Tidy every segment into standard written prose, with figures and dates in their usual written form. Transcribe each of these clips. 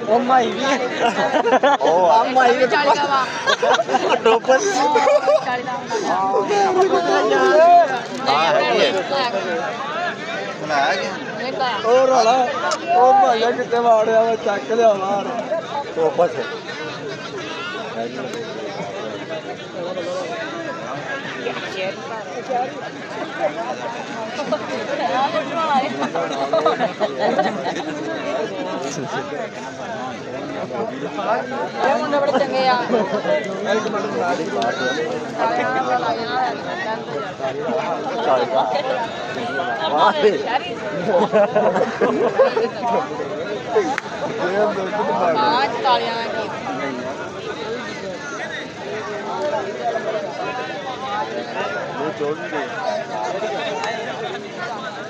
ਉਹ ਮਾਈ ਵੀ ਉਹ ਆ ਮਾਈ ਵੀ ਟੋਪਨ ਉਹ ਰੋਲਾ ਉਹ ਭਾਈਆ ਕਿੱਥੇ ਵਾੜਿਆ ਵਾ ਚੱਕ ਲਿਆ ਬਾਹਰ ਟੋਪਨ ਮੁੰਡੇ ਬੜੇ ਚੰਗੇ ਆ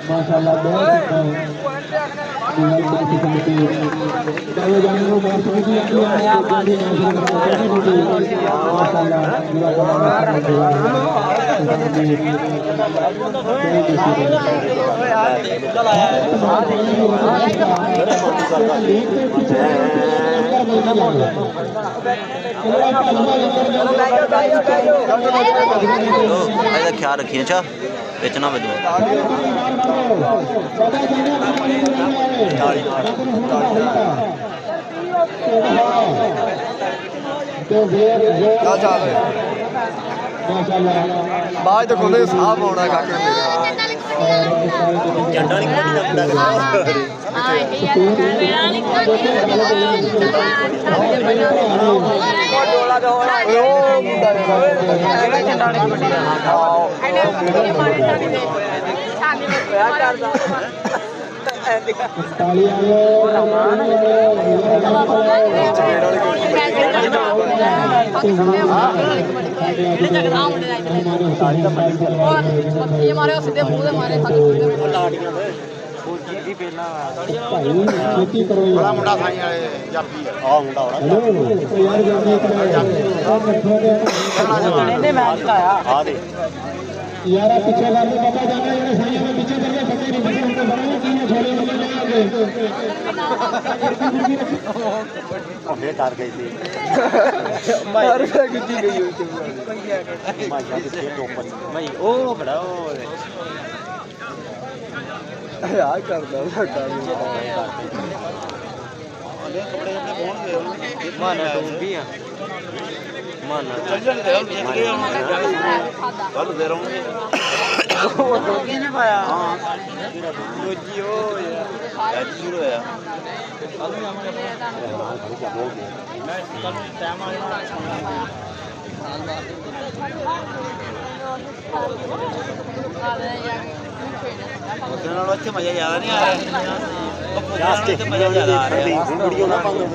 माशाल्लाह बहुत अच्छा है चलो जाने को बहुत सही ख्याल रखिए अच्छा बेचना बदो ਬਾਅਦ ਤੋਂ ਖੋਲੇ ਸਾਹ ਪਾਉਣਾ ਕਾਕੇ झंडा नहीं मारे सीधे मुंह मारे ਬੜਾ ਮੁੰਡਾ ਸਾਈ ਵਾਲੇ ਜਾਪੀ ਆ ਮੁੰਡਾ ਹੋਣਾ ਇਹਨੇ ਮੈਚ ਲਾਇਆ आ दे यारा पीछे वाले बाबा जाना यार सही में पीछे करके पकड़े नहीं बने उनको बनाने की है छोड़े नहीं ले तार गई थी ਮਾਰ ਕੇ ਕਿੱਡੀ ਗਈ ਹੋਈ ਤੇ माशा से टोपन ਭਾਈ ਉਹ ਬੜਾ ਉਹ ਯਾਰ ਕਰਦਾ ਮਾਨਾ ਟੋਪੀ ਆ ਮਾਨਾ ਚੱਲ ਦੇ ਕੱਲ ਦੇ ਰਹੂੰਗੇ ਉਹ ਦੋਗੀ ਨਹੀਂ ਪਾਇਆ ਹਾਂ ਦੋਜੀ ਉਹ ਯਾਰ ਅੱਜ ਸ਼ੁਰੂ ਹੋਇਆ ਕੱਲ ਵੀ ਆਵਾਂਗੇ ਮੈਂ ਕੱਲ ਟਾਈਮ ਆ ਜਾਣਾ ਉਹਦੇ ਨਾਲ ਉੱਥੇ ਮਜ਼ਾ ਜ਼ਿਆਦਾ ਨਹੀਂ ਆ ਰਿਹਾ ਰਾਸਤੇ ਮਜ਼ਾ ਜ਼ਿਆਦਾ ਆ ਰਿਹਾ वीडियो ना पाऊंगा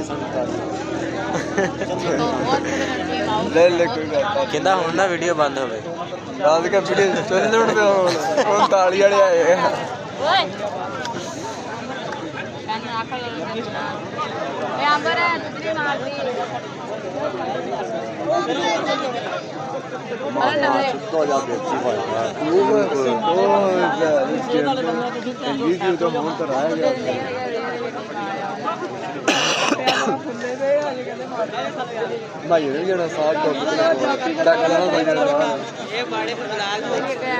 ਲੈ ਲੈ ਕੋਈ ਗੱਲ ਕਹਿੰਦਾ ਹੁਣ ਨਾ ਵੀਡੀਓ ਬੰਦ ਹੋਵੇ ਰਾਤ ਕਾ ਵੀਡੀਓ ਚੱਲ ਲੋੜ ਤੇ ਹੁਣ ਤਾਲੀ ਵਾਲੇ ਆਏ ਓਏ ਕੰਨ ਆਖ ਲੈ ਇਹ ਅੰਬਰ ਹੈ ਦੂਜੀ ਮਾਰਦੀ तो जा बेची भाई ਵੀਡੀਓ ਤਾਂ ਹੁਣ ਤਾਂ ਆਇਆ ਗਿਆ ਭਾਈ ਨੇ ਜਿਹੜਾ ਸਾਗ ਤੋਂ ਡੱਕ ਲੈਣਾ ਭਾਈ ਜਿਹੜਾ ਇਹ ਬਾੜੇ ਬਲਾਲ ਹੋ ਗਿਆ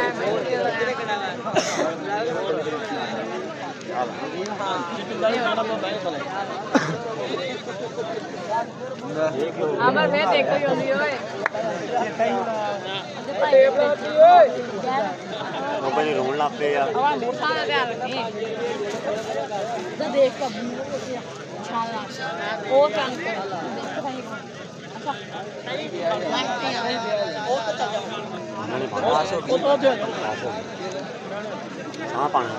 अमर वे देखो ही होगी ओए मोबाइल रोन ला पे यार हवा मोटा ना ध्यान रखी तो देख कब छाला ओ कान कर देख भाई अच्छा हां पाना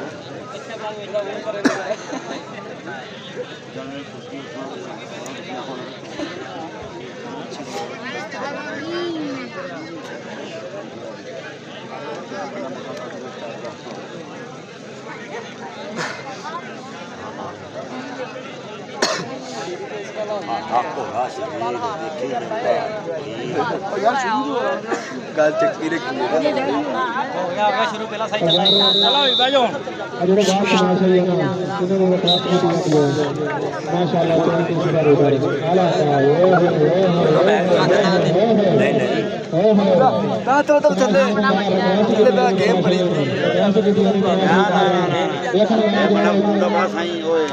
आपको राशि देखी ਗੱਲ ਚੱਕੀ ਰੱਖੀ ਜਿਹੜੇ ਬਾਹਰ ਸਮਾਜ ਹੈ ਨਾ ਇਹਨਾਂ ਨੂੰ ਖਾਸ ਕੀਤੀ ਹੈ ਮਾਸ਼ਾਅੱਲਾ ਬਹੁਤ ਖੁਸ਼ੀ ਹੋ ਰਹੀ ਹੈ ਆਲਾ नहीं नहीं ਨਾ ਤੋ ਚੱਲੇ ਚੱਲੇ ਬਾ ਗੇਮ ਬੜੀ ਬੜਾ ਬੜਾ ਸਾਈ ਓਏ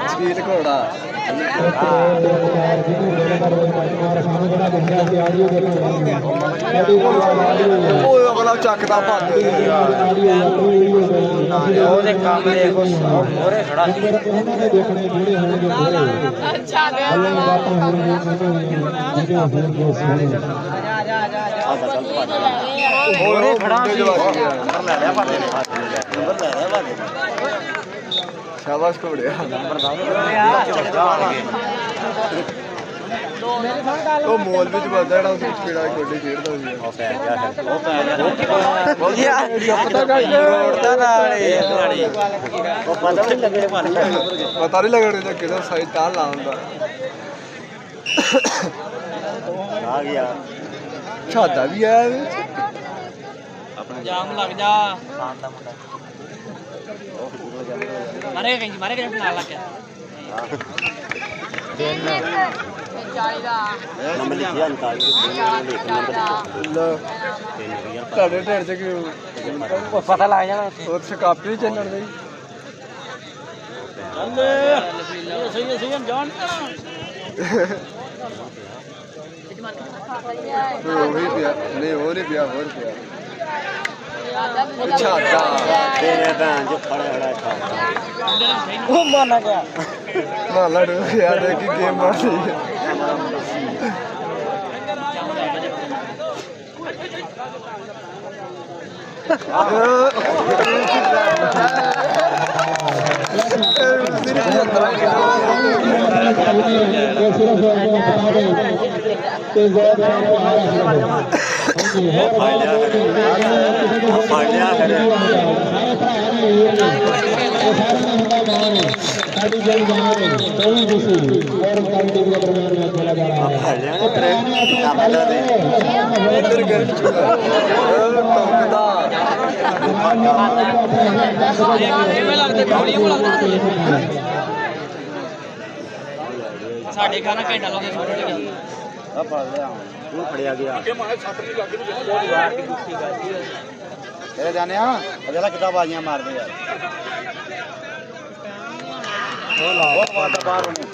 ਸਪੀਡ ਘੋੜਾ ਓਏ ਅਗਲਾ ਚੱਕਦਾ ਭੱਜ ਉਹਦੇ ਕੰਮ ਦੇਖੋ ਮੋਰੇ ਖੜਾ अच्छा ਮੋਰੇ ਖੜਾ ਨੰਬਰ ਲੈ ਲਿਆ ਭਾਦੇ ਨੇ ਨੰਬਰ ਲੈ ਲਿਆ ਭਾਦੇ ਸ਼ਾਬਾਸ਼ ਘੋੜਿਆ ਉਹ ਮੋਲ ਵਿੱਚ ਵੱਜਦਾ ਜਿਹੜਾ ਉਸ ਸਪੀਡ ਵਾਲੀ ਗੋਡੀ ਖੇਡਦਾ ਸੀ ਉਹ ਪੈ ਗਿਆ ਵਧੀਆ ਪਤਾ ਕਰ ਰੋੜਦਾ ਨਾਲ ਉਹ ਪਤਾ ਨਹੀਂ ਲੱਗੇ ਪਤਾ ਨਹੀਂ ਲੱਗਣਾ ਕਿਹਦਾ ਸਾਈਡ ਤਾਂ ਲਾਉਂਦਾ आ गया ਛਾਦਾ ਵੀ ਆਇਆ ਵਿੱਚ ਜਾਮ ਲੱਗ ਜਾ ਮਾਰੇ ਕਹੀਂ ਨਾਲ ਲੱਗ ਗਿਆ नंबर लिखिया निकाल के देख नंबर ਤੁਹਾਡੇ ਢੇਰ ਚ ਕਿਉਂ ਪਤਾ ਲੱਗ ਜਾਣਾ ਉੱਥੇ ਕਾਪੀ ਚੱਲਣ ਦੀ ਸਹੀ ਜਾਣ ਉਹ ਵੀ ਪਿਆ ਨਹੀਂ ਉਹ ਨਹੀਂ ਪਿਆ ਹੋਰ ਪਿਆ ਛਾਦਾ तेरे भैन जो खड़े खड़ा था ਉਹ ਮਾਨਾ ਗਿਆ ਨਾ ਲੜੋ ਯਾਰ ਕੀ ਗੇਮ ਮਾਰੀ ਕਿਵੇਂ ਲੱਗਦੇ ਬੋਲੀਆਂ ਲੱਗਦੇ ਸਾਡੇ ਘਰ ਘੰਟਾ ਲਾਉਂਦੇ ਛੋੜ ਗਿਆ ਆ ਫੜ ਲਿਆ वो फड़िया गया ਤੇਰੇ ਜਾਣੇ ਆ ਅਜਲਾ ਕਿਤਾਬ ਆਈਆਂ ਮਾਰਦੇ ਯਾਰ ਉਹ ਮਾਰਦਾ ਬਾਹਰ ਉਹਨੇ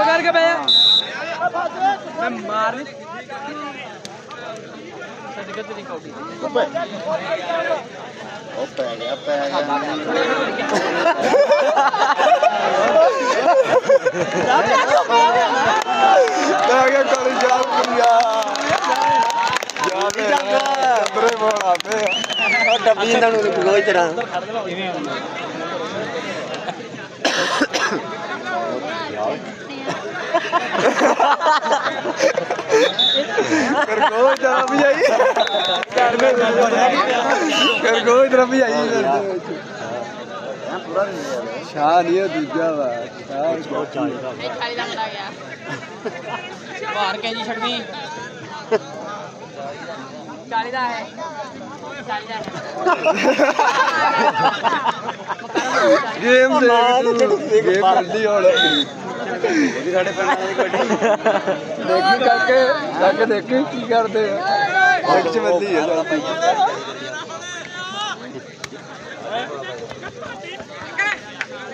ਕਰਕੇ ਪਿਆ ਮੈਂ ਮਾਰ ਸਾਡੇ ਕਿਤੇ ਨਹੀਂ ਕੌਡੀ ਉਹ ਪੈ ਗਿਆ ਕਾਲੀ ਜਾਲ ਕੁੜੀਆ ਬਰੇ ਬੋਲਾ ਪੇ डब्बी कोई तरह ਕਰਗੋ ਜਰਾ ਵੀ ਆਈ ਕਰਗੋ ਜਰਾ ਵੀ ਆਈ ਪੂਰਾ ਨਹੀਂ ਸ਼ਾਹ ਨਹੀਂ ਦੂਜਾ ਵਾ ਬਾਹਰ ਕਹਿੰਦੀ ਛੱਡਵੀਂ 40 ਦਾ ਹੈ 40 ਦਾ ਗੇਮ ਗੇਮ ਚੱਲਦੀ ਹੁਣ ਉਹਦੀ ਸਾਡੇ ਪਿੰਡ ਦੀ ਗੱਡੀ ਦੇਖੀ ਕਰਕੇ ਦੇਖੀ ਕੀ ਕਰਦੇ ਆ ਵਿੱਚ ਵੱਲੀ ਆ ਜਾਂਦੀ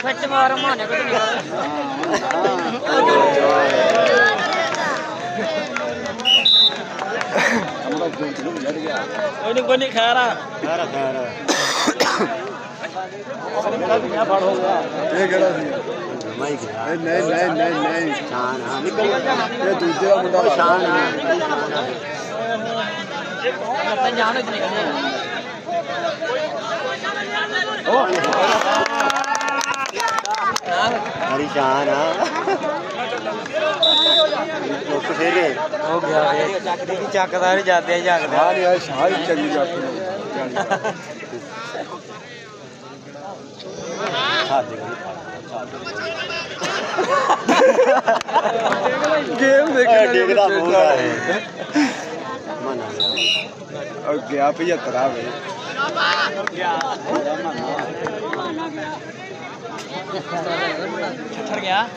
ਫੱਟ ਮਾਰ ਮਾਨੇ ਕੋਈ ਨਹੀਂ ਖੈਰ ਆ ਇਹ ਕਿਹੜਾ ਸੀ मैं गया ਨਹੀਂ शान हाँ निकल ਇਹ ਦੂਜੇ ਦਾ ਮੁੰਡਾ शान हाँ ਲੱਤਾਂ ਜਾਣ ਵਿੱਚ ਨਿਕਲਦੇ हरी शान हाँ ਉੱਠ ਫੇਰੇ ਹੋ ਗਿਆ ਵੇ ਚੱਕਦੇ ਕੀ ਚੱਕਦਾ ਵੀ ਜਾਂਦੇ ਜਾਂਦੇ ਆ ਨਹੀਂ ਆ ਸ਼ਾਹ ਚੰਗੀ ਜਾਤੀ ਗੇਮ ਦੇਖਣਾ ਡਿੱਗਦਾ ਪੂਰਾ ਹੈ ਮਨਾ ਉਹ ਗਿਆ 75 ਆ ਵੇ ਛੱਡ ਗਿਆ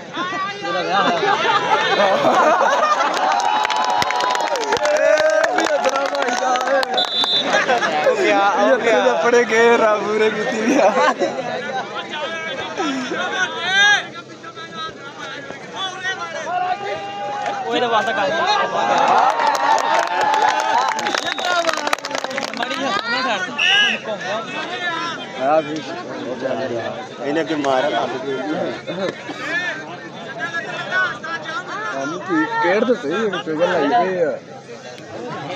ਉਹਦਾ ਵਿਆਹ ਹੋਇਆ ਪੜੇ ਗਏ ਰਾਬੂਰੇ ਕੀਤੀ ਵੀ ਆ ਉਹਦੇ ਵਾਸਤੇ ਕਰ ਮੜੀ ਨਹੀਂ ਛੱਡ ਆ ਵੀ ਇਹਨੇ ਅੱਗੇ ਮਾਰਿਆ ਲੱਗ ਗਈ ਸਾਨੂੰ ਕੀ ਕਿਹੜ ਦੱਸੇ ਇਹ ਪਿਗਲ ਲਾਈ ਪਈ ਆ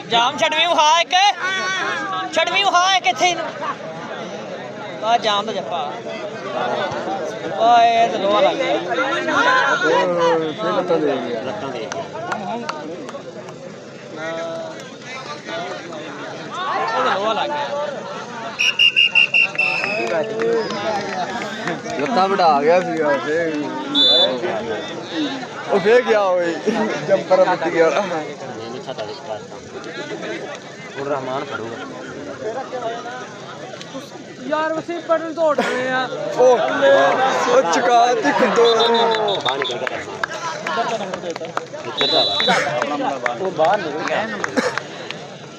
ਜਾਮ ਛੱਡਵੀਂ ਉਹਾ ਇੱਕ ਛੱਡਵੀਂ ਉਹਾ ਇੱਕ ਇੱਥੇ ਆ ਜਾਮ ਦਾ ਜੱਪਾ ਓਏ ਤੇ ਲੋਹਾ ਲੱਗ ਗਿਆ ਫਿਰ ਲੱਤਾਂ ਦੇ ਗਿਆ ਲੱਤਾਂ ਦੇ ਇਹ ਲੋਹਾ ਲੱਗ ਗਿਆ ਲੱਤਾਂ ਵੜਾ ਗਿਆ ਸੀਗਾ ਫੇਰ ਉਹ ਫੇਰ ਗਿਆ ਓਏ ਜੰਪਰ ਵੱਜ ਗਿਆ ਨਹੀਂ ਛੱਡਾ ਦੇ ਪਾਸਾ ਹੁਣ ਰਹਿਮਾਨ ਫੜੂਗਾ ਯਾਰ ਵਸੀ ਪਟਲ ਤੋੜ ਰਹੇ ਆ ਉਹ ਚਕਾ ਤੇ ਖੁੱਦੋ ਬਾਹਰ ਨਿਕਲ ਕੇ ਇੱਧਰ ਦਾ ਉਹ ਬਾਹਰ ਨਿਕਲ ਗਿਆ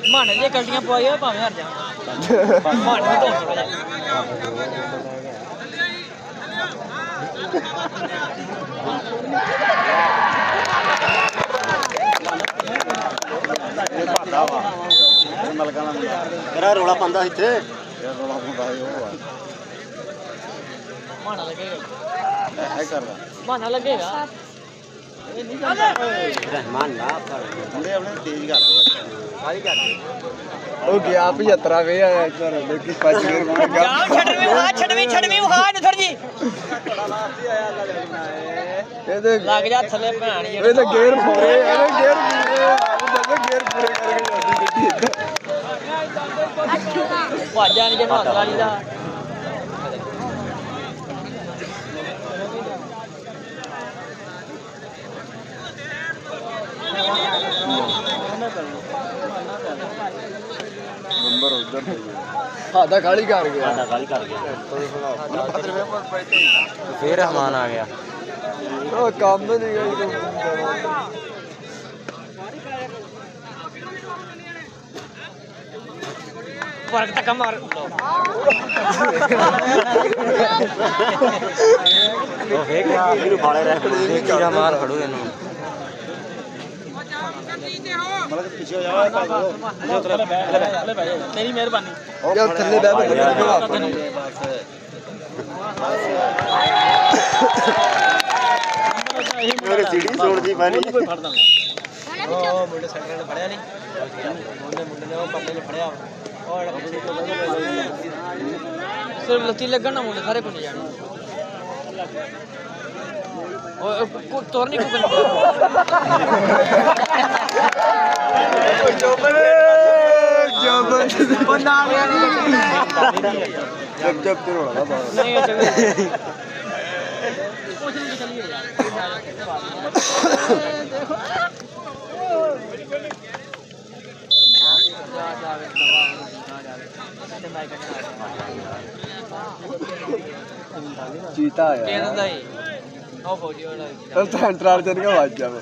ਮਾਣੇ ਜੇ ਗਲਤੀਆਂ ਪਵਾਈਆਂ ਭਾਵੇਂ ਹਟ ਜਾ ਮਾਣੇ ਨੂੰ ਧੋਣ ਥੋੜਾ ਜਿਹਾ ਇਹ ਭਾਦਾ ਵਾ ਮਲਕਾਂ ਦਾ ਮੇਰਾ ਰੋਲਾ ਪਾਉਂਦਾ ਇੱਥੇ ਯਾਰ ਰੋਲਾ ਹੁੰਦਾ ਉਹ ਆ ਮਾਣਾ ਲੱਗੇਗਾ ਹੈ ਕਰਦਾ ਮਾਣਾ ਲੱਗੇਗਾ ਇਹ ਨਹੀਂ ਰਹਿਮਾਨ ਨਾ ਪਰ ਮੁੰਡੇ ਆਪਣੇ ਤੇਜ਼ ਕਰਦੇ ਸਾਰੀ ਕਰਦੇ ਉਹ ਗਿਆ 75 ਵੇ ਆਇਆ ਇੱਧਰ ਦੇਖੀ 5 ਗੇਰ ਮੁੜ ਗਿਆ ਜਾਮ ਛੱਡਵੀਂ ਉਹਾ ਨਥਰ ਜੀ ਇਹਦੇ ਲੱਗ ਜਾ ਥੱਲੇ ਭੈਣ ਇਹ ਤਾਂ ਗੇਰ ਪੂਰੇ ਇਹਦੇ ਗੇਰ ਪੂਰੇ ਉਹਦੇ ਗੇਰ ਪੂਰੇ ਕਰਕੇ ਜਾਂਦੀ ਗੱਡੀ ਭਾਜਾ ਨਹੀਂ ਜਿਹਨੂੰ ਹੱਥ ਲਾ ਲਈਦਾ ਨੰਬਰ ਉਧਰ ਸਾਡਾ ਖਾਲੀ ਕਰ ਗਿਆ ਸਾਡਾ ਗੱਲ ਕਰ ਗਿਆ ਫੇਰ ਰਹਿਮਾਨ ਆ ਗਿਆ ਉਹ ਕੰਮ ਨਹੀਂ ਗਈ ਫਰਕ ਤੱਕ ਮਾਰ ਉਹ ਫੇਕ ਇਹਨੂੰ ਬਾਲੇ ਰਹਿ ਕੀਰਾ ਮਾਰ ਫੜੂ ਇਹਨੂੰ ਮਤਲਬ ਪਿੱਛੇ ਜਾ ਤੇਰੀ ਮਿਹਰਬਾਨੀ ਯਾਰ ਥੱਲੇ ਬਹਿ ਕੇ ਬਣਾ ਮੇਰੇ ਸੀੜੀ ਸੋੜ ਦੀ ਬਾਨੀ ਉਹ ਮੁੰਡੇ ਸੈਂਟਰ ਨੇ ਫੜਿਆ ਨਹੀਂ ਮੁੰਡੇ ਨੇ ਉਹ ਪੱਲੇ ਨੇ ਫੜਿਆ ਉਹ ਸਿਰ ਲੱਤੀ ਲੱਗਣ ਨਾ ਮੁੰਡੇ ਸਾਰੇ ਕੁਝ ਜਾਣ ਉਹ ਤੋਰ ਨਹੀਂ ਕੋਈ ਉਹ ਨਾ ਗਿਆ ਨਹੀਂ ਜਬ ਤੇ ਰੋਣਾ ਬਾਬਾ ਨਹੀਂ ਚੱਲ ਕੁਝ ਨਹੀਂ ਚੱਲੀਏ ਯਾਰ ਚੀਤਾ ਆਇਆ ਕਹਿੰਦਾ ਹੀ ਉਹ ਫੌਜੀ ਵਾਲਾ ਤਾਂ ਸੈਂਟਰ ਚੜ ਕੇ ਵੱਜ ਜਾਵੇ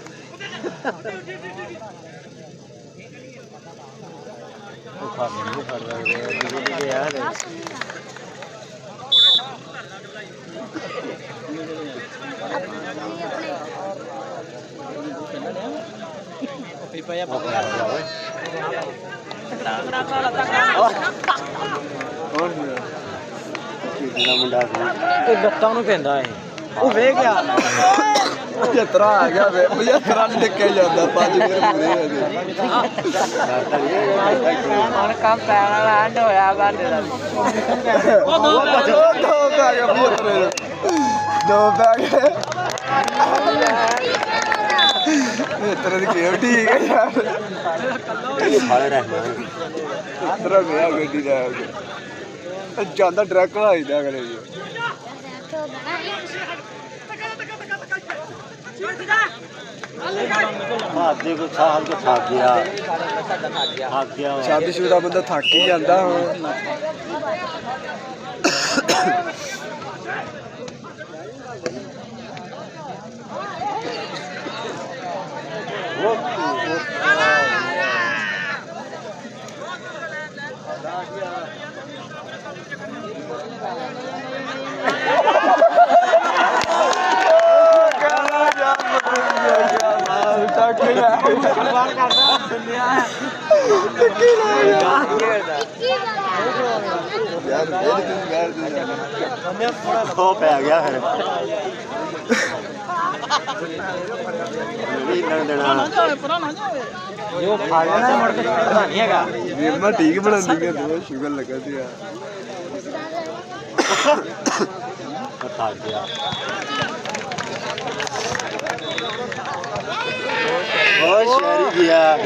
ਉਹ ਖਾ ਨਹੀਂ ਫੜਦਾ ਇਹ ਯਾਰ ਫਿਰ ਪਿਆ ਹੋਰ ਜਿਹੜਾ ਮੁੰਡਾ ਸੀ ਇਹ ਗੱਤਾਂ ਨੂੰ ਪੈਂਦਾ ਇਹ ਉਹ ਵੇਖ ਗਿਆ 75 ਆ ਗਿਆ ਵੇ 75 ਨਹੀਂ ਟਿਕਿਆ ਜਾਂਦਾ 5 ਗੇਰ ਪੂਰੇ ਹੋ ਗਏ ਹੁਣ ਕੰਮ ਪੈਣ ਵਾਲਾ ਐਂਡ ਹੋਇਆ ਬਾਅਦ ਉਹ ਦੋ ਦੋ ਪੈ ਗਿਆ 75 ਦੋ ਪੈ ਗਏ ਤੇਰੇ ਦੀ ਗੇਮ ਠੀਕ ਹੈ ਯਾਰ ਸਾਰੇ ਰਹਿਮਾਨ ਤੇਰਾ ਵਿਆਹ ਗੱਡੀ ਦਾ ਜਾਂਦਾ ਡਰੈਕ ਆਈਦਾ ਕਰੇ ਜੀ ਆਪਦੇ ਕੋ ਸਾਲ ਕੋ ਥੱਕ ਗਿਆ ਸ਼ਾਦੀशुदा ਬੰਦਾ ਥੱਕ ਹੀ ਜਾਂਦਾ ਹੁਣ ਖੋ ਪੈ ਗਿਆ ਫਿਰ ਨਹੀਂ ਲੈਣ ਦੇਣਾ ਜੋ ਖਾ ਲੈਣਾ ਮੁੜ ਕੇ ਪਤਾ ਨਹੀਂ ਹੈਗਾ ਵੀਰਮਾ ਠੀਕ ਬਣਾਉਂਦੀ ਹੈ ਤੂੰ ਸ਼ੂਗਰ ਲੱਗਾ ਸੀ ਯਾਰ ਥੱਕ ਗਿਆ ਉਹ ਸ਼ਹਿਰੀ ਗਿਆ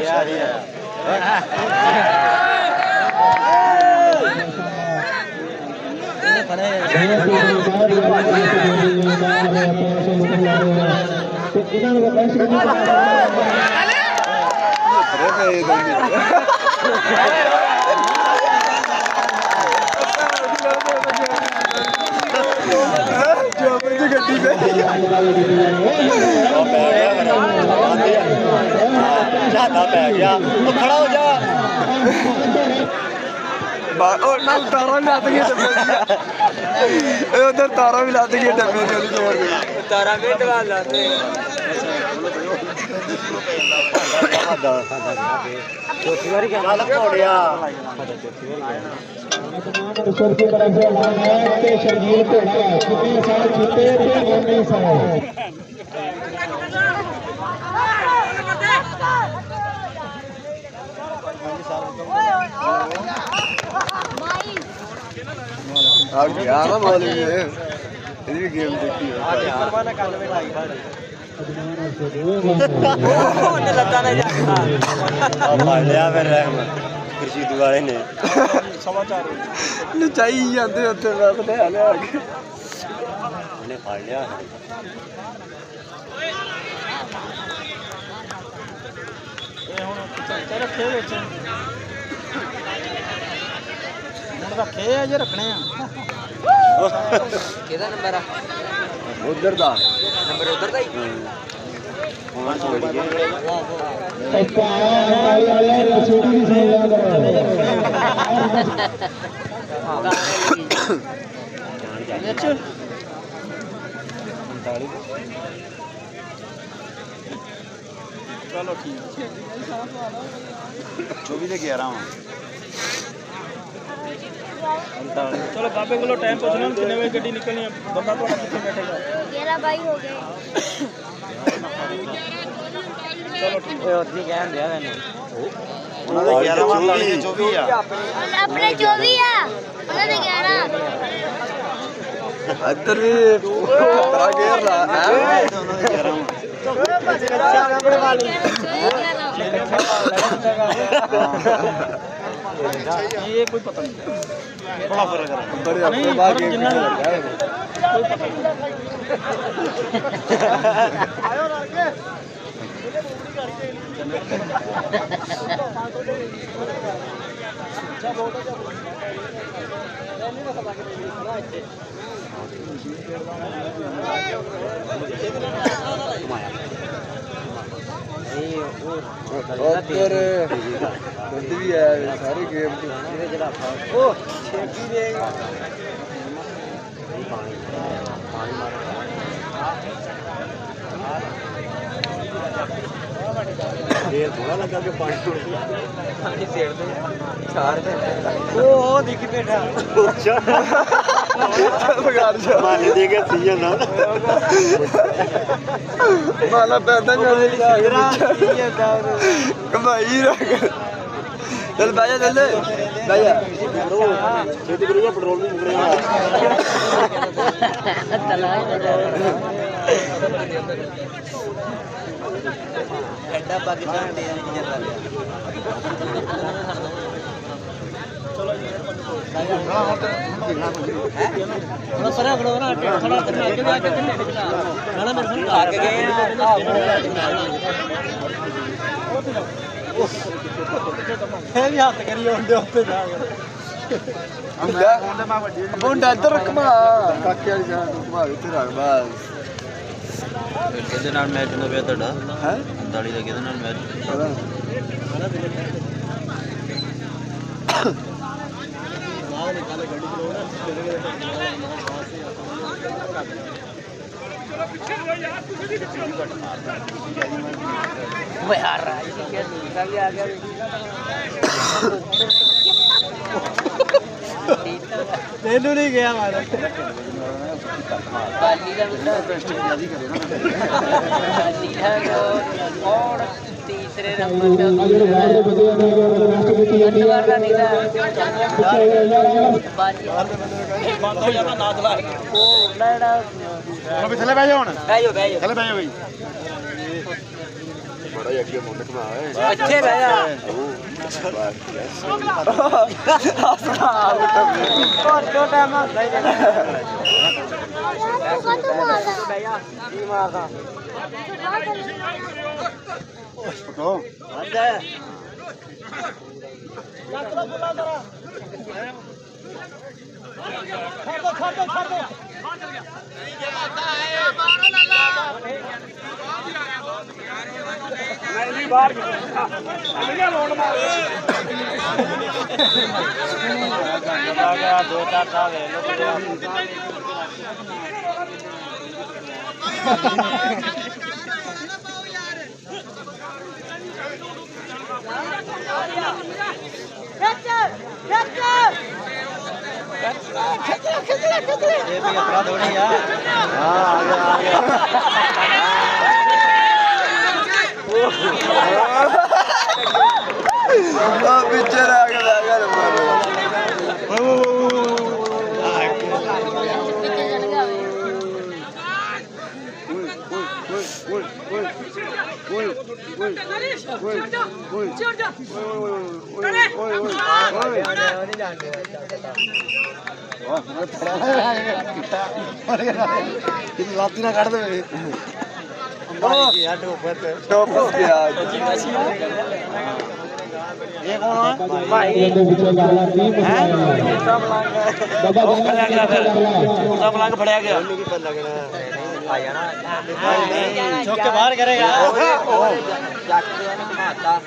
ਗੱਡੀ ਪੈ ਜ਼ਿਆਦਾ ਪੈ ਗਿਆ ਉਹ ਖੜਾ ਹੋ ਜਾ ਉਹ ਨਾਲ ਤਾਰਾਂ ਵੀ ਲੱਤ ਗਈਆਂ ਡੱਬੇ ਦੀਆਂ ਇਹ ਉਧਰ ਤਾਰਾਂ ਵੀ ਲੱਤ ਗਈਆਂ ਡੱਬੇ ਦੀਆਂ ਉਹਦੀ ਜੋੜ ਦੇ ਤਾਰਾਂ ਵੀ ਦਵਾ ਲਾਤੇ ਚੌਥੀ ਵਾਰੀ ਚੱਲ ਘੋੜਿਆ ईश्वर की तरफ से ऐलान है कि शर्जील घोड़ा कितने साल जीते थे 19 साल ਆ ਗਿਆ ਨਾ ਮੌਲੀ ਇਹਦੀ ਵੀ ਗੇਮ ਦੇਖੀ ਆ ਧਿਆਨ ਮਾਨਾ ਕੰਨ ਵਿੱਚ ਲਾਈ ਸਾਡੇ ਉਹਨੇ ਲੱਤਾਂ ਨੇ ਜਾਗਦਾ ਆ ਫੜ ਲਿਆ ਫਿਰ ਖੁਰਸ਼ੀਦ ਵਾਲੇ ਨੇ ਸਮਾਚਾਰ ਨਚਾਈ ਜਾਂਦੇ ਉੱਥੇ ਬਸ ਲੈ ਲਿਆ ਕੇ ਉਹਨੇ ਫੜ ਲਿਆ ਇਹ ਹੁਣ ਚੱਲ ਰੱਖੇ ਵਿੱਚ ਹੁਣ ਰੱਖੇ ਆ ਜੇ ਰੱਖਣੇ ਆ ਕਿਹਦਾ ਨੰਬਰ ਆ ਉਧਰ ਦਾ ਨੰਬਰ ਉਧਰ ਦਾ ਹੀ ਹੁਣ ਛੋੜ ਗਏ छोटी भी सही लग रहा चलो ठीक जो भी लेके आ रहा हूँ चलो बाबे को टाइम पूछना कितने बजे गड्डी निकलनी है बंदा तो कितने बैठेगा 11 बाई हो गए चलो ठीक है उतनी क्या दिया मैंने ਉਹਨਾਂ ਦੇ 11 ਵਾਰ ਲਾਣੀ 24 ਆ अपने 24 है उन्होंने 11 ਇੱਧਰ ਵੀ ਤਰਾ ਗੇਰ ਲਾ ਹੈ ਉਹਨਾਂ ਦੇ 11 ये कोई पता नहीं बड़ा फर्क है बड़े अपने बाहर गेम जिन्ना लगा है कोई पता नहीं ਉਧਰ ਦੁੱਧ ਵੀ ਹੈ ਸਾਰੀ ਗੇਮ ਦੀ ओ छेकी देगा देर थोड़ा लगा के पानी छोड़ दिया पानी सेड़ दे चार पे ओ दिख बैठा ਬਗਾੜ ਜਾ माने देगा सीजन ना ਮਾਲਾ ਪੈਦਾ ਕਰ तेरा ये दाव ਕਮਾਈ ਰੱਖ ਚੱਲ ਬਹਿ ਜਾ ਚੱਲ ਬਹਿ ਜਾ खेती करेगा पेट्रोल भी मुकरेगा ਐਡਾ ਪਾਕਿਸਤਾਨ ਦੇ ਇੰਜਨ ਲਾ ਲਿਆ ਹੁਣ ਪਰਾਂ ਖੜੋ ਨਾ ਥੋੜਾ ਤੇ ਅੱਗੇ ਜਾ ਕੇ ਕਿੰਨੇ ਨਿਕਲਾ ਨਾਲੇ ਮੇਰੇ ਸਾਹਮਣੇ ਲੱਗ ਗਏ ਇਹ ਵੀ ਹੱਥ ਕਰੀ ਹੁੰਦੇ ਉੱਤੇ ਜਾ ਕੇ ਮੁੰਡਾ ਇੱਧਰ ਘੁਮਾ ਕਾਕੇ ਵਾਲੀ ਜਾਨ ਨੂੰ ਘੁਮਾ ਉੱਥੇ ਰੱਖ ਬਸ ਕਿਹਦੇ ਨਾਲ ਮੈਚ ਹੁੰਦਾ ਪਿਆ ਤੁਹਾਡਾ ਹੈ 45 ਦਾ ਕਿਹਦੇ ਨਾਲ ਮੈਚ ਓਏ ਯਾਰ ਇਹ ਕੀ ਦੂਸਰਾ ਵੀ ਆ ਗਿਆ ਤੈਨੂੰ ਨਹੀਂ ਗਿਆ ਮਾਰਾ ਬਾਲੀ ਦਾ ਮੁੰਡਾ ਟੈਸਟ ਜਿਆਦੀ ਕਰੇ ਨਾ ਬਾਲੀ ਹੈ ਔਰ ਤੀਸਰੇ ਨੰਬਰ ਤੇ ਆ ਜਿਹੜੇ ਵਾਰ ਦੇ ਬੰਦੇ ਨੇ ਰਿਕਵੈਸਟ ਕੀਤੀ ਜਾਂਦੀ ਹੈ ਵਾਰ ਦਾ ਨਹੀਂ ਦਾ ਬਾਲੀ ਬੰਦ ਹੋ ਜਾਣਾ ਨਾ ਚਲਾ ਉਹ ਲੜਾ ਹੁਣ ਵੀ ਥੱਲੇ ਬਹਿ ਜਾ ਹੁਣ ਬਹਿ ਜਾ ਬਹਿ ਜਾ ਥੱਲੇ ਬਹਿ ਜਾ ਬਈ ਬੜਾ ਹੀ ਅੱਗੇ ਮੁੰਡ ਘੁਮਾ ਓਏ ਇੱਥੇ ਬਹਿ ਜਾ ਬਹੁਤ ਛੋਟਾ ਮਾਰਦਾ ਹੀ ਬਹਿ ਜਾ ਕੀ ਮਾਰਦਾ ਕੋ ਆਂਦਾ ਲੱਕ ਦਾ ਬੁਲਾ ਜਰਾ ਛੱਡ ਦੋ ਨਹੀਂ ਬਾਹਰ ਅਮੀਆਂ ਲੋੜ ਮਾਰ ਆ ਗਿਆ ਦੋ ਚਾਰ ਸਾਲ ਹੈ ਇਹ ਵੀ ਆਪਣਾ ਥੋੜੀ ਆ ਆ ਗਿਆ ਆ ਪਿੱਛੇ ਆ ਗਿਆ ਯਾਰ ਲਾਤੀ ਨਾ ਕੱਢ ਦੇ ਟੋਪਸ ਗਿਆ ਇਹ ਕੌਣ ਹੈ ਭਾਈ ਦੇ ਵਿੱਚੋਂ ਗਾਲਾਂ ਕੀ ਉਹਦਾ ਮਲੰਗ ਫੜਿਆ ਗਿਆ ਆ ਜਾਣਾ ਚੁੱਕ ਕੇ ਬਾਹਰ ਕਰੇਗਾ ਜੱਟ ਦੇ ਨੇ ਮਾਤਾ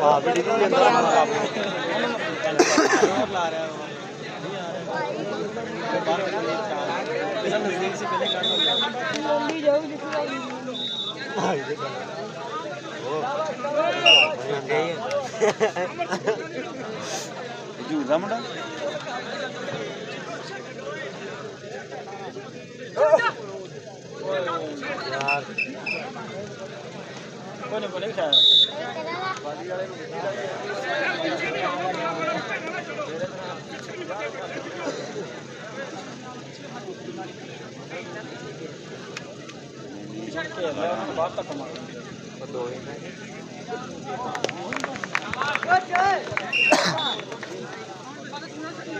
ਆ ਬੜੀ ਦੀ ਅੰਦਰ ਲਾ ਰਿਹਾ नजदीक से पहले ਝੂਠਾ ਮੁੰਡਾ कोने बोले क्या बात तक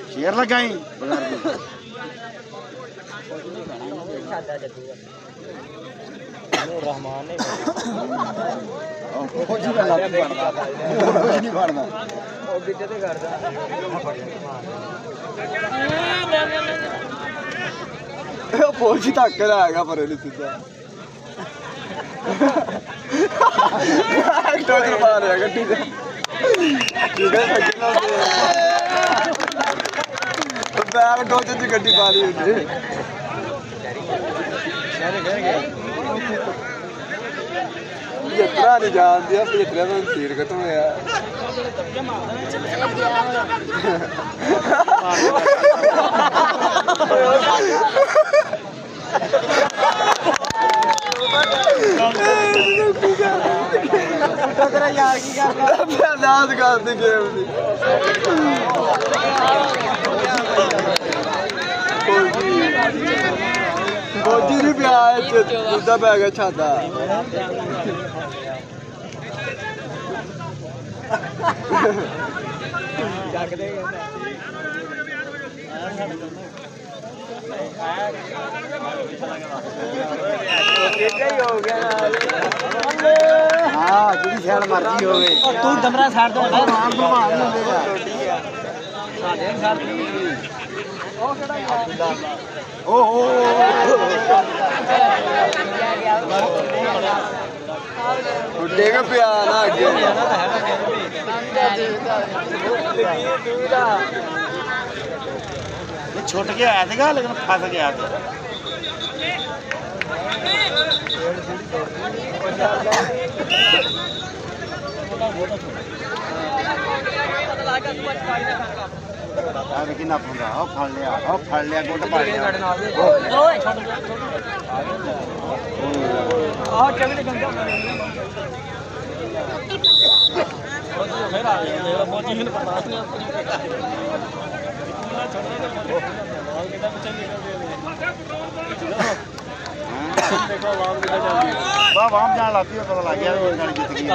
शेर लगाई रहमान ने ਉਹ ਜਿਹੜਾ ਲੱਗ ਪੜਦਾ ਉਹ ਨਹੀਂ ਪੜਦਾ ਉਹ ਵਿੱਚੇ ਤੇ ਕਰਦਾ ਉਹ ਪੋਜੀ ਧੱਕ ਲਾਏਗਾ ਪਰ ਇਹਨੂੰ ਸਿੱਧਾ ਟੋਟਲ ਪਾ ਰਿਹਾ ਗੱਡੀ ਤੇ ਠੀਕ ਹੈ ਸੱਜਣਾ ਬੈਗ ਟੋਟਲ ਚ ਗੱਡੀ ਪਾ ਲਈ ਉਹਨੇ ਯਤਰਾ ਨਹੀਂ ਜਾਣਦੀ ਆ ਯਤਰਾ ਦਾ ਤੀਰ ਖਤਮ ਹੋਇਆ ਤੇਰਾ ਯਾਰ ਕੀ ਕਰਦਾ ਅਰਦਾਸ ਕਰਦੀ ਗੇਮ ਦੀ ਫੌਜੀ ਨਹੀਂ ਪਿਆ ਇੱਥੇ ਦੂਜਾ ਪੈ ਗਿਆ ਛਾਦਾ ਹਾਂ ਜਿਹੜੀ ਸ਼ਾਇਦ ਮਰਜ਼ੀ ਹੋਵੇ ਤੂੰ ਦਮਰਾ ਸਾਈਡ ਤੋਂ ਨਾਮ ਘੁਮਾ ਲੈਂਦੇ ਸਾਡੇ ਸਾਈਡ ਓਹੋ ਉੱਡੇਗਾ ਪਿਆ ਨਾ ਅੱਗੇ ਛੁੱਟ ਕੇ ਆਇਆ ਸੀਗਾ ਲੇਕਿਨ ਫਸ ਗਿਆ ਤੇ ਆ ਕਿੰਨਾ ਪੰਦਾ ਉਹ ਫੜ ਲਿਆ ਗੁੱਟ ਪਾ ਲਿਆ ਓਏ ਛੱਡ ਆਹ ਚੱਲ ਗੰਗਾ ਫੇਰ ਆ ਗਿਆ ਮੋਜੀ ਨੂੰ ਪਤਾ ਨਹੀਂ ਬਾ ਵਾਮ ਜਾਣ ਲੱਗ ਪਈ ਪਤਾ ਲੱਗ ਗਿਆ ਵੀ ਗਾੜੀ ਜਿੱਤ ਗਈ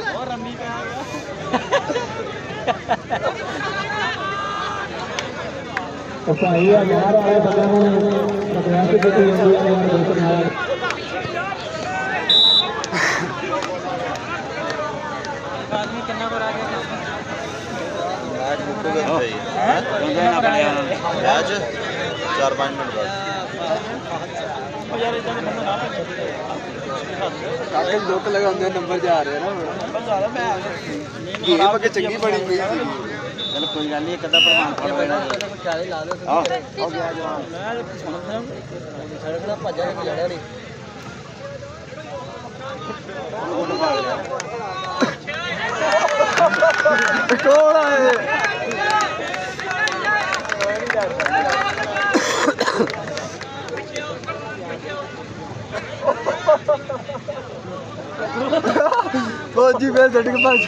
ਹੋਰ ਰੰਮੀ ਪੈ ਗਿਆ ਭਾਈ ਆ ਯਾਰ ਵਾਲੇ ਬੰਦਿਆਂ ਨੂੰ ਪ੍ਰਗਰਾਮ ਤੇ ਦਿੱਤੀ ਜਾਂਦੀ ਹੈ ਯਾਰ ਦੋਸਤ ਨਾਲ ਆਦਮੀ ਕਿੰਨਾ ਕਰ ਆ ਗਿਆ ਮੈਚ ਮੁੱਕ ਗਿਆ ਹੈ ਬੰਦੇ ਨਾ ਪੜਿਆ ਮੈਚ 4-5 ਮਿੰਟ ਬਾਅਦ ਉਹ ਯਾਰ ਇਦਾਂ ਦੇ ਬੰਦੇ ਨਾ ਕਾਕੇ ਲੋਕ ਲਗਾਉਂਦੇ ਨੰਬਰ ਜਾ ਰਹੇ ਨਾ ਨੰਬਰ ਜ਼ਿਆਦਾ ਮੈਂ ਇਹ ਵਗੇ ਚੰਗੀ ਬੜੀ ਪਈ ਸੀ ਚਲ ਕੋਈ ਗੱਲ ਨਹੀਂ ਇੱਕ ਅੱਧਾ ਪ੍ਰਮਾਣ ਫੜ ਲੈਣਾ ਚਾਲੇ ਲਾ ਦੇ ਆ ਹੋ ਗਿਆ ਜਵਾਨ ਮੈਂ ਸੁਣਦਾ ਸੜਕ ਦਾ ਭੱਜਿਆ ਕਿ ਲੜਿਆ ਨਹੀਂ ਗੁੱਟ ਪਾ ਲਿਆ ਕੋਲ ਆਏ ਫੌਜੀ ਫੇਰ ਛੱਡ ਕੇ ਭੱਜ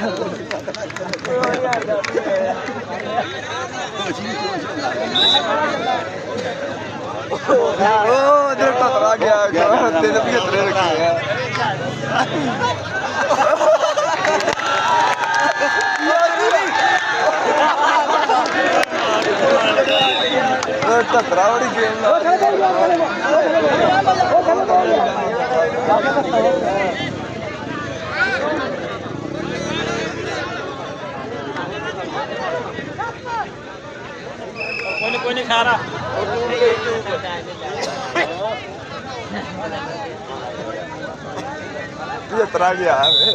ਉਹ ਇਧਰ ਟੱਕਰਾ ਗਿਆ 375 ਰੱਖੇ ਆ ਟੱਕਰਾ ਬੜੀ ਗੇਮ ਕੋਈ ਨਹੀਂ ਖਾ ਰਹਾ ਟੱਕਰਾ ਗਿਆ ਵੇ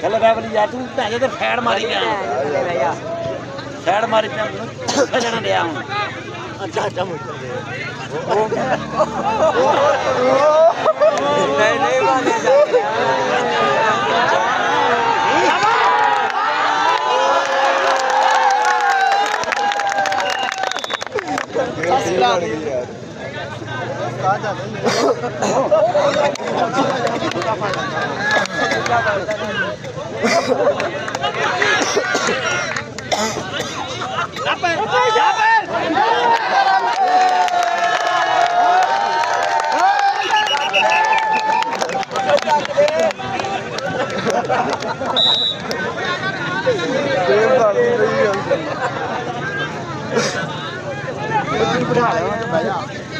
ਚੱਲ ਬੈਬਲੀ ਯਾਰ ਤੂੰ ਭੈਣੇ ਤੇ ਫੈੜ ਮਾਰੀ ਗਿਆ ਫੈੜ ਮਾਰੀ ਪਿਆ ਸਜਣ ਡਿਆ ਹੁਣ ਅੱਛਾ ਮੁੱਕ ਨਹੀਂ ਵਾਲੇ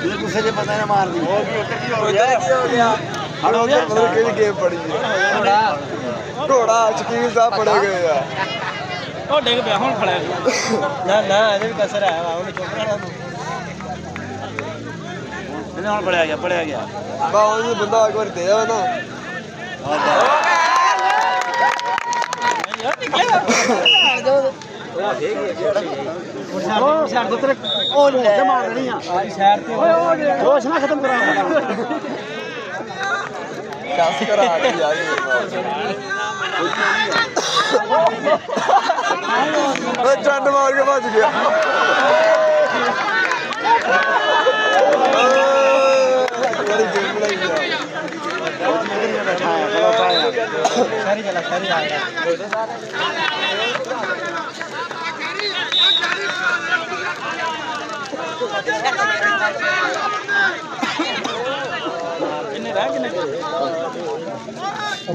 ਇਹ ਗੁੱਸੇ ਜੇ ਬੰਦਾ ਨਾ ਮਾਰਦੀ ਹੋ ਗਿਆ ਹੜ ਹੋ ਗਿਆ ਮਤਲਬ ਕਿਹੜੀ ਗੇਮ ਪੜੀ ਹੈ ਘੋੜਾ ਸ਼ਕੀਲ ਸਾਹਿਬ ਪੜੇ ਗਏ ਆ ਉਹ ਡਿੱਗ ਪਿਆ ਹੁਣ ਫੜਿਆ ਨਾ ਨਾ ਇਹਦੇ ਵੀ ਕਸਰ ਹੈ ਉਹਨੇ ਚੁੱਕਣਾ ਇਹਨੇ ਹੁਣ ਪੜਿਆ ਗਿਆ ਬਾ ਉਹ ਬੰਦਾ ਇੱਕ ਵਾਰ ਦੇ ਆ ਨਾ ਯਾਰ ਨਿਕਲਿਆ ਉਹ ਸਾਈਡ ਤੋਂ ਤੇਰੇ ਉਹ ਨੂੰ ਤੇ ਮਾਰ ਦੇਣੀ ਆ ਸਾਈਡ ਤੇ ਓਏ ਜੋਸ਼ ਨਾ ਖਤਮ ਕਰਾ ਕਸ ਕਰਾ ਕੇ ਯਾਰ ਉਹ ਚੰਡ ਮਾਰ ਕੇ ਭੱਜ ਗਿਆ ਬੜੀ ਗੇਮ ਬਣਾਈ ਆ शहरी चला शहरी आ गया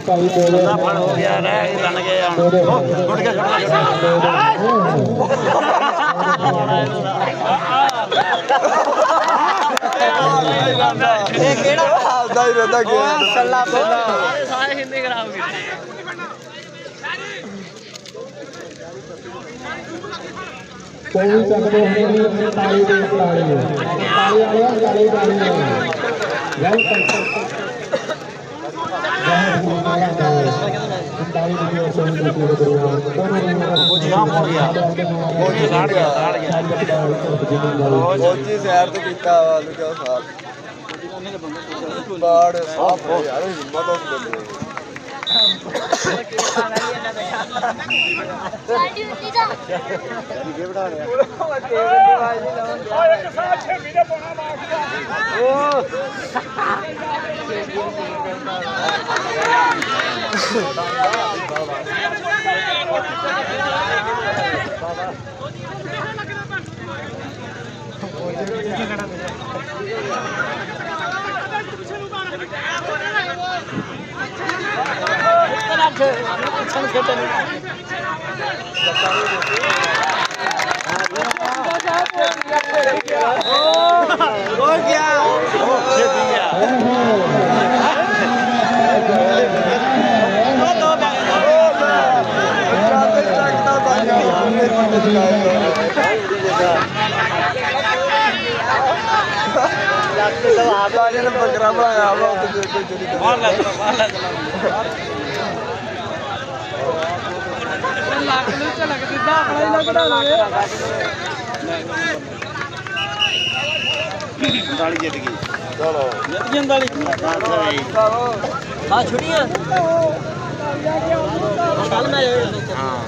ਭਾਈ ਬੋਲ ਫੜ ਹੋ ਗਿਆ ਰਹਿ ਬਣ ਗਏ ਹੁਣ ਛੁੱਟ ਗਿਆ ਇਹ ਕਿਹੜਾ ਆਪਦਾ ਹੀ ਰਹਿੰਦਾ ਗੇਮ ਸੱਲਾ ਬੋਲਾ ਸਾਰੇ ਹਿੰਦੀ ਖਰਾਬ ਕੀਤੇ ਕੋਈ ਵੀ ਸਕਦੇ ਹੁੰਦੇ ਨੇ ਤਾਲੀ ਦੇ ਤਾਲੀ ਤਾਲੀ ਤਾਲੀ ਵੈਲਕਮ ਫੌਜੀ ਸ਼ਹਿਰ ਤੋਂ ਕੀਤਾ ਵਾ ਲੁਕਿਆ ਸਾਹਿਬ ਬਾੜ ਸਾਫ ਹੋ ਯਾਰ ਹਿੰਮਤ ਉਸ ਬੰਦੇ ਦੀ। ਸਾਡੀ ਉੱਤੀ ਦਾ ਆਜਾ ਨੇ ਬੱਕਰਾ ਬਣਾਇਆ ਵਾ ਉੱਤੇ ਕੋਈ ਚੋਰੀ ਕਰ बाहर ला चलो बाहर ला चलो ਦਾਲੀ ਜਿੱਤ ਗਈ ਚਲੋ जंदाली हां छुड़ियां कल मैं ਹਾਂ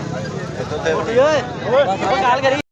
ਇੱਥੇ ओए काल करी